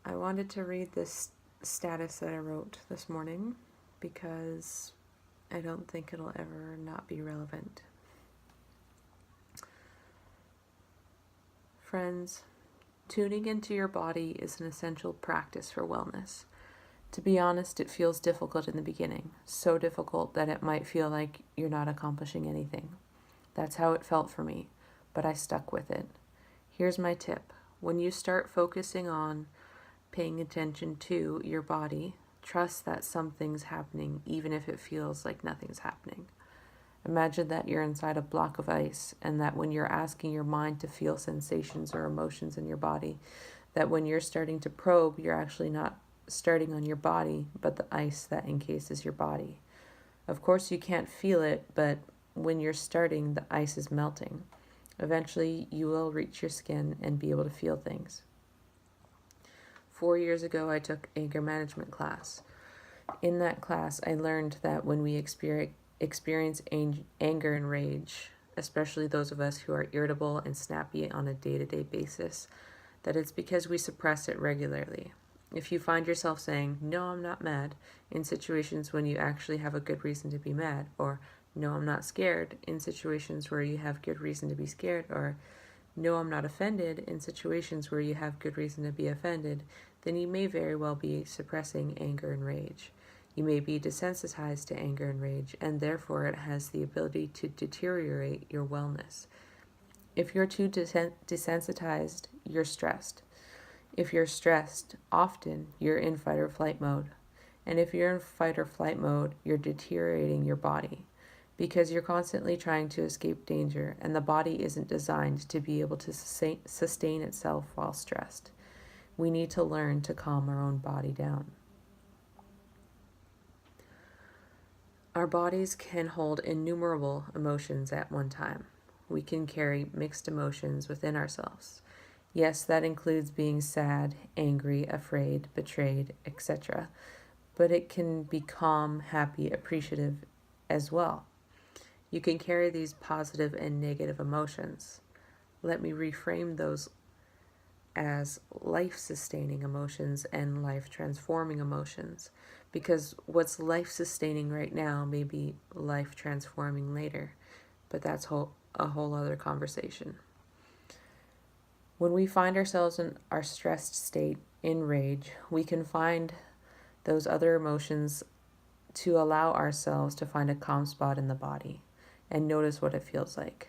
I wanted to read this status that I wrote this morning because I don't think it'll ever not be relevant. Friends, tuning into your body is an essential practice for wellness. To be honest, it feels difficult in the beginning, so difficult that it might feel like you're not accomplishing anything. That's how it felt for me, but I stuck with it. Here's my tip. When you start focusing on paying attention to your body, trust that something's happening even if it feels like nothing's happening. Imagine that you're inside a block of ice and that when you're asking your mind to feel sensations or emotions in your body, that when you're starting to probe, you're actually not starting on your body, but the ice that encases your body. Of course, you can't feel it, but when you're starting, the ice is melting. Eventually, you will reach your skin and be able to feel things. 4 years ago, I took anger management class. In that class, I learned that when we experience anger and rage, especially those of us who are irritable and snappy on a day-to-day basis, that it's because we suppress it regularly. If you find yourself saying, "No, I'm not mad," in situations when you actually have a good reason to be mad, or "No, I'm not scared," in situations where you have good reason to be scared, or "No, I'm not offended," in situations where you have good reason to be offended, then you may very well be suppressing anger and rage. You may be desensitized to anger and rage, and therefore it has the ability to deteriorate your wellness. If you're too desensitized, you're stressed. If you're stressed, often you're in fight or flight mode. And if you're in fight or flight mode, you're deteriorating your body because you're constantly trying to escape danger, and the body isn't designed to be able to sustain itself while stressed. We need to learn to calm our own body down. Our bodies can hold innumerable emotions at one time. We can carry mixed emotions within ourselves. Yes, that includes being sad, angry, afraid, betrayed, etc. But it can be calm, happy, appreciative as well. You can carry these positive and negative emotions. Let me reframe those as life-sustaining emotions and life-transforming emotions, because what's life-sustaining right now may be life-transforming later, but that's a whole other conversation. When we find ourselves in our stressed state, in rage, we can find those other emotions to allow ourselves to find a calm spot in the body and notice what it feels like.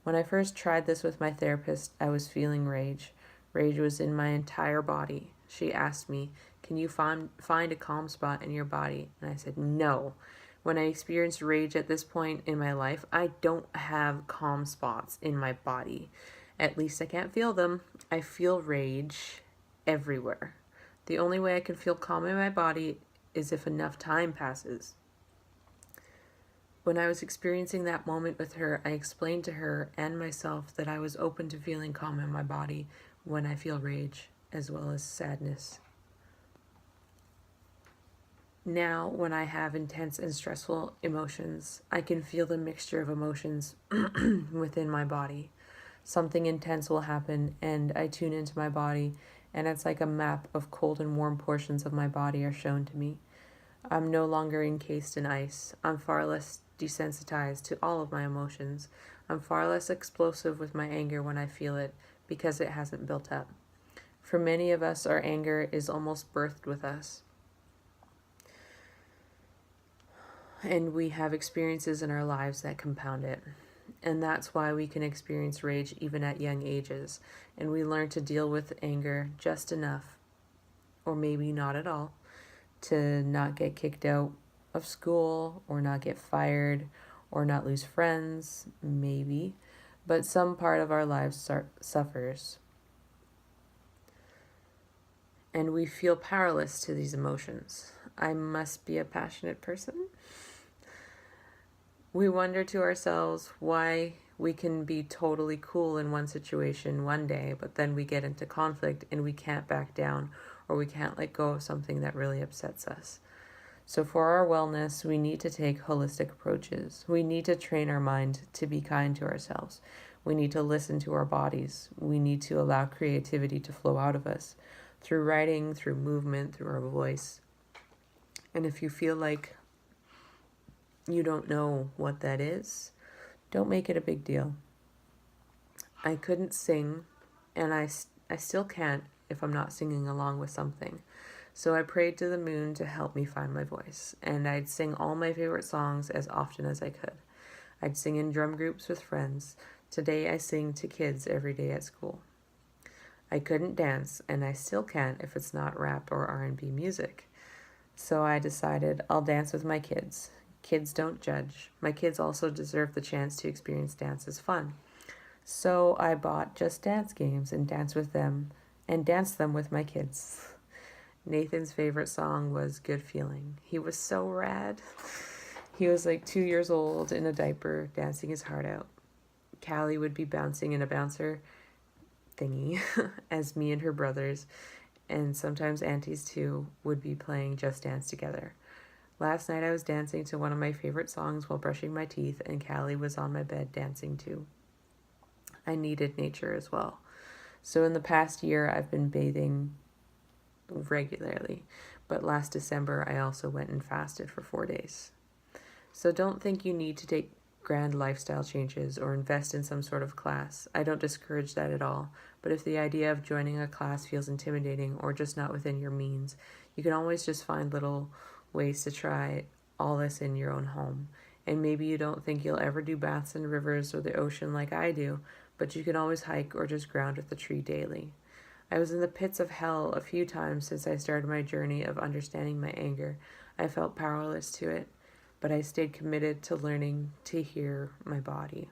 When I first tried this with my therapist, I was feeling rage. Rage was in my entire body. She asked me, "Can you find a calm spot in your body?" And I said, "No." When I experienced rage at this point in my life, I don't have calm spots in my body. At least I can't feel them. I feel rage everywhere. The only way I can feel calm in my body is if enough time passes. When I was experiencing that moment with her, I explained to her and myself that I was open to feeling calm in my body when I feel rage, as well as sadness. Now, when I have intense and stressful emotions, I can feel the mixture of emotions within my body. Something intense will happen, and I tune into my body, and it's like a map of cold and warm portions of my body are shown to me. I'm no longer encased in ice. I'm far less desensitized to all of my emotions. I'm far less explosive with my anger when I feel it because it hasn't built up. For many of us, our anger is almost birthed with us. And we have experiences in our lives that compound it. And that's why we can experience rage even at young ages. And we learn to deal with anger just enough, or maybe not at all, to not get kicked out of school, or not get fired, or not lose friends, maybe. But some part of our lives suffers. And we feel powerless to these emotions. I must be a passionate person. We wonder to ourselves why we can be totally cool in one situation one day, but then we get into conflict and we can't back down, or we can't let go of something that really upsets us. So for our wellness, we need to take holistic approaches. We need to train our mind to be kind to ourselves. We need to listen to our bodies. We need to allow creativity to flow out of us. through writing, through movement, through our voice. And if you feel like you don't know what that is, don't make it a big deal. I couldn't sing, and I still can't if I'm not singing along with something. So I prayed to the moon to help me find my voice, and I'd sing all my favorite songs as often as I could. I'd sing in drum groups with friends. Today I sing to kids every day at school. I couldn't dance, and I still can't if it's not rap or R&B music. So I decided I'll dance with my kids. Kids don't judge. My kids also deserve the chance to experience dance as fun. So I bought Just Dance games and danced with them and danced them with my kids. Nathan's favorite song was Good Feeling. He was so rad. He was like 2 years old in a diaper, dancing his heart out. Callie would be bouncing in a bouncer thingy as me and her brothers, and sometimes aunties too, would be playing Just Dance together. Last night I was dancing to one of my favorite songs while brushing my teeth, and Callie was on my bed dancing too. I needed nature as well. So in the past year, I've been bathing regularly, but last December I also went and fasted for 4 days. So don't think you need to take grand lifestyle changes or invest in some sort of class. I don't discourage that at all, but if the idea of joining a class feels intimidating or just not within your means, you can always just find little ways to try all this in your own home. And maybe you don't think you'll ever do baths in rivers or the ocean like I do, but you can always hike or just ground with the tree daily. I was in the pits of hell a few times since I started my journey of understanding my anger. I felt powerless to it, but I stayed committed to learning to hear my body.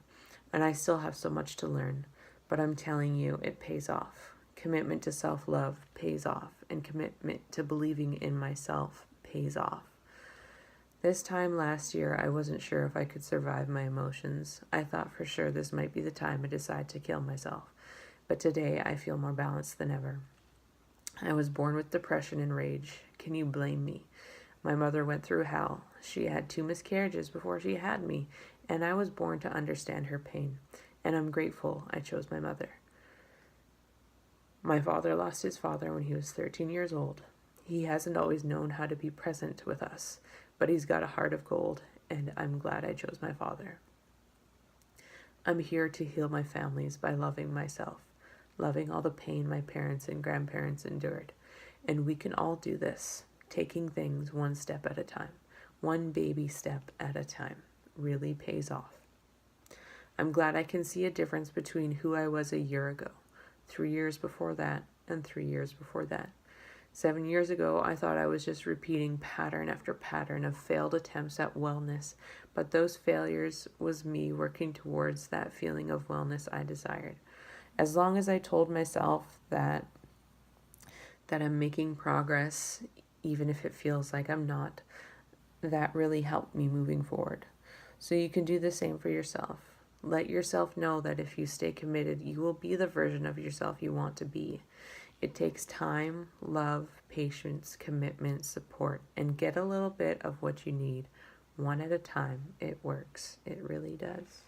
And I still have so much to learn, but I'm telling you, it pays off. Commitment to self-love pays off, and commitment to believing in myself pays off. This time last year, I wasn't sure if I could survive my emotions. I thought for sure this might be the time I decide to kill myself. But today, I feel more balanced than ever. I was born with depression and rage. Can you blame me? My mother went through hell. She had 2 miscarriages before she had me, and I was born to understand her pain. And I'm grateful I chose my mother. My father lost his father when he was 13 years old. He hasn't always known how to be present with us, but he's got a heart of gold, and I'm glad I chose my father. I'm here to heal my families by loving myself, loving all the pain my parents and grandparents endured. And we can all do this, taking things one step at a time. One baby step at a time really pays off. I'm glad I can see a difference between who I was a year ago, 3 years before that, and 3 years before that. 7 years ago, I thought I was just repeating pattern after pattern of failed attempts at wellness, but those failures was me working towards that feeling of wellness I desired. As long as I told myself that I'm making progress, even if it feels like I'm not, that really helped me moving forward. So you can do the same for yourself. Let yourself know that if you stay committed, you will be the version of yourself you want to be. It takes time, love, patience, commitment, support, and get a little bit of what you need. One at a time. It works. It really does.